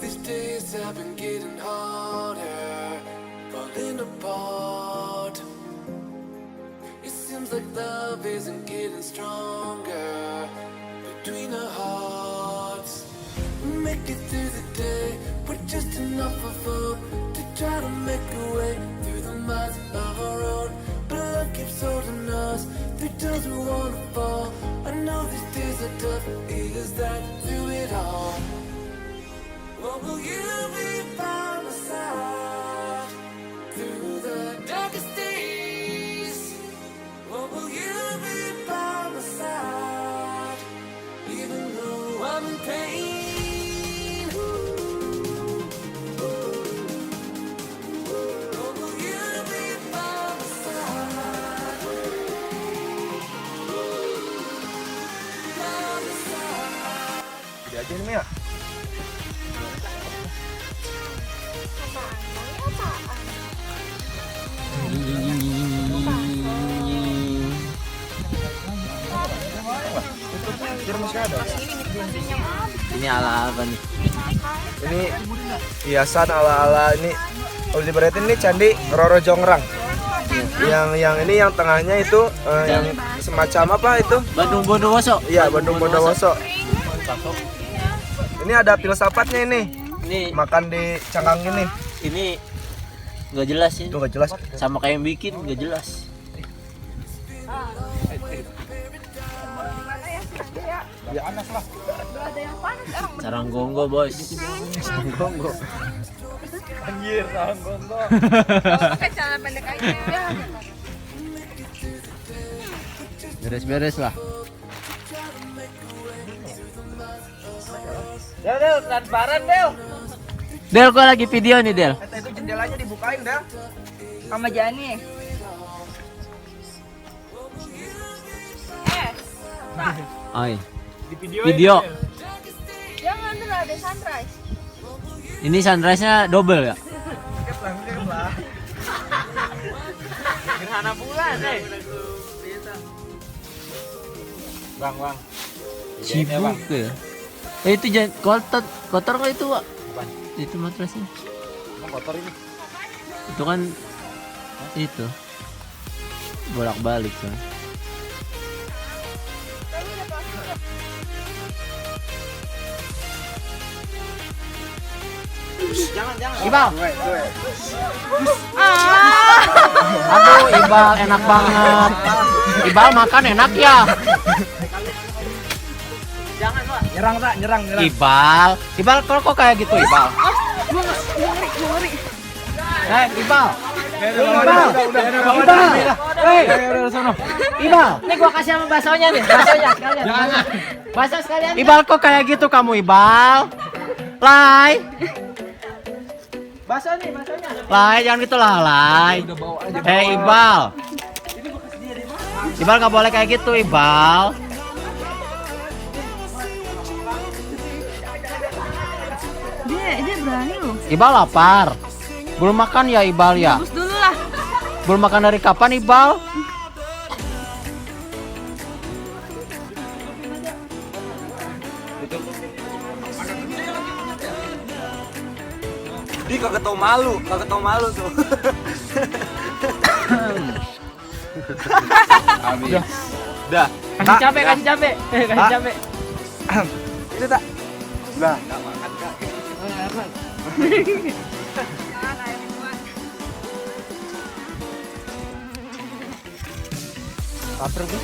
these days have been getting harder, falling apart. It seems like love isn't getting stronger between our hearts. Make it through the day with just enough of hope to try to make a way through the miles of our road. But love keeps holding us through times we wanna fall. I know these days are tough, is that through it all? What will you be by my side through the darkest days? What will you be by my side even though I'm in pain? What will you be by my side? By my side. Jadi aja nih ya. Ini ala apa nih? Ini hiasan ala-ala ini. Kalau diberatin ini candi Roro Jongrang. Yang ini yang tengahnya itu yang semacam apa itu? Bandung Bondowoso. Iya, Bandung Bondowoso. Ini ada filsafatnya ini. Ini Makan di cangkang ini. ini nggak jelas ini. Itu nggak jelas. Sama kayak yang bikin nggak jelas. Ya panas lah. Sarang gonggo bos. Gonggo. Anjir, sarang gonggo. Pakai celana pendek aja. Beres-beres lah. Del, transparan Del. Del, gua lagi video nih Del. Itu jendelanya dibukain Del. Sama Jani. Oi. Video. Jangan dulu ada sunrise. Ini sunrise-nya double ya? Skip lah. Gerhana bulan, Bang. Sibuk ya. Itu jangan kotor kok itu, Pak. Itu matrasnya. Emang kotor ini. Itu kan itu. Bolak-balik kan. Jangan. Ibal. Aduh, Ibal enak banget. Ibal makan enak ya. Jangan, Pak. Nyerang. Ibal kok kayak gitu, Ibal? Ngeri. Ibal. Ibal. Nih gua kasih sama baksonya nih, sekalian. Bakso sekalian. Ibal kok kayak gitu kamu, Ibal? Lai. Baksonya. Lai, jangan gitu lah, Lai. Ibal. Ibal nggak boleh kayak gitu, Ibal. Dia berani loh. Ibal lapar. Belum makan ya, Ibal ya? Bus dulu lah. Belum makan dari kapan, Ibal? Dia kagak tau malu tuh. Habis. Udah. Kasih capek. Itu tak. Udah, enggak makan Kak. Lapar gue.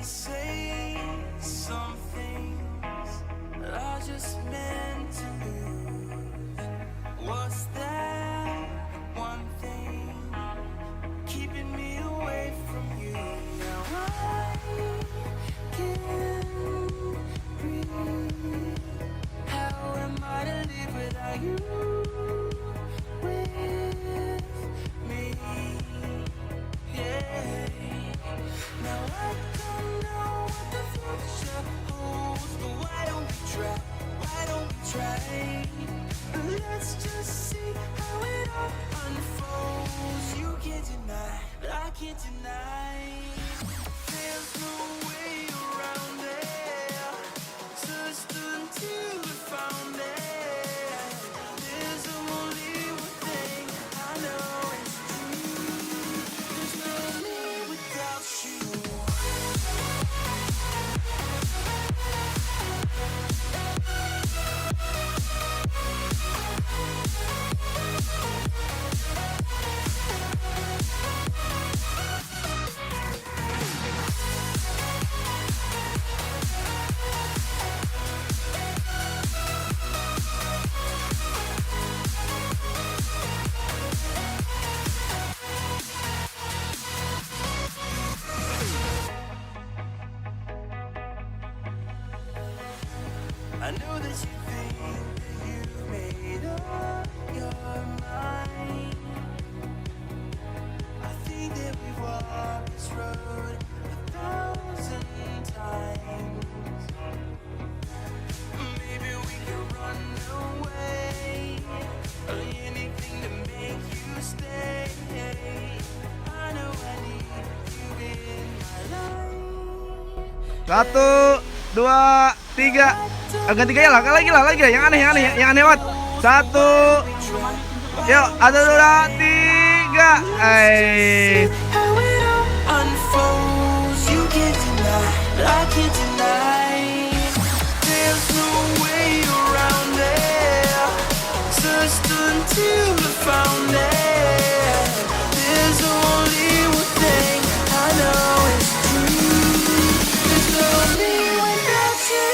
say some things that are just meant to lose. What's that one thing keeping me away from you? Now I can't breathe. How am I to live without you with me? Yeah. Now I don't know what the future holds, but why don't we try? Why don't we try? Let's just see how it all unfolds. You can't deny, but I can't deny. There's no way around it. Just until we found it. There's only one thing I know is true. There's no me without you. I know that you think that you made up your mind. I think that we've walked this road 1,000 times. Maybe we could run away, anything to make you stay. I know I need you in my life. 1, 2, 3. Ganti gaya lah, lagi yang aneh banget. 1, yuk, 1, 2, 3. How it all unfolds, you can't deny, but I can't deny. There's no way around it. Just until we found it. There's only one thing I know is true. There's no me without you.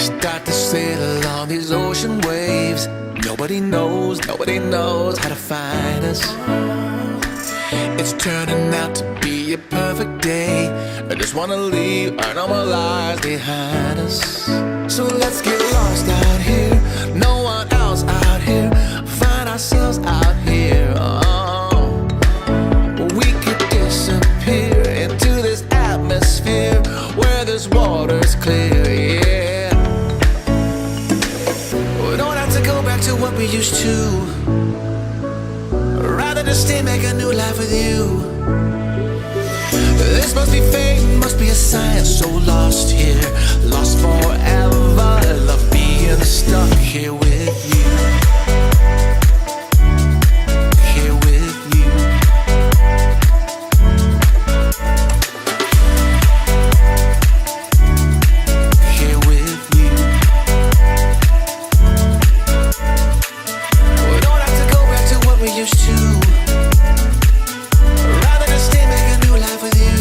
Start to sail on these ocean waves. Nobody knows how to find us. It's turning out to be a perfect day. I just wanna leave our normal lives behind us. So let's get lost out here. No one else out here. Find ourselves out here. Oh. We could disappear into this atmosphere where this water's clear. Yeah. To what we used to, rather just stay, make a new life with you. This must be fate, must be a sign. So lost here, lost forever. Love being stuck here with you. Here with you. Here with you. We used to, rather than stay, make a new life with you.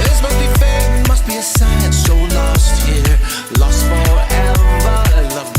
This must be fate, must be a sign. So lost here, lost forever. Love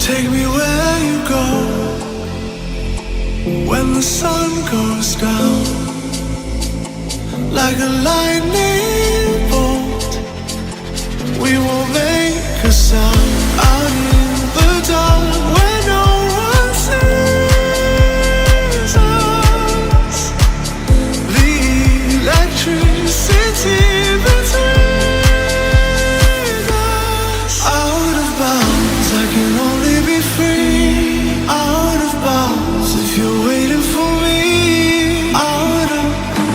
Take me where you go when the sun goes down, like a lightning bolt. We won't make a sound out in the dark where no one sees us. The electricity between us. Out of bounds, I can only be free. Out of bounds, if you're waiting for me. Out of bounds.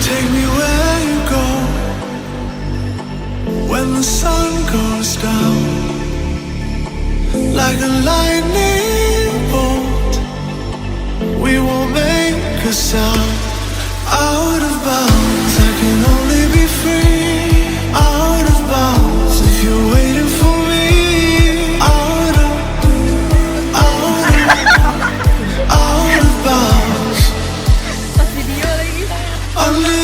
Take me where you go when the sun goes down, like a lightning bolt. We won't make a sound. Out of bounds, I can only be free. Out of bounds, if you're waiting for me. Out of bounds. Pas video lagi. Unlimited.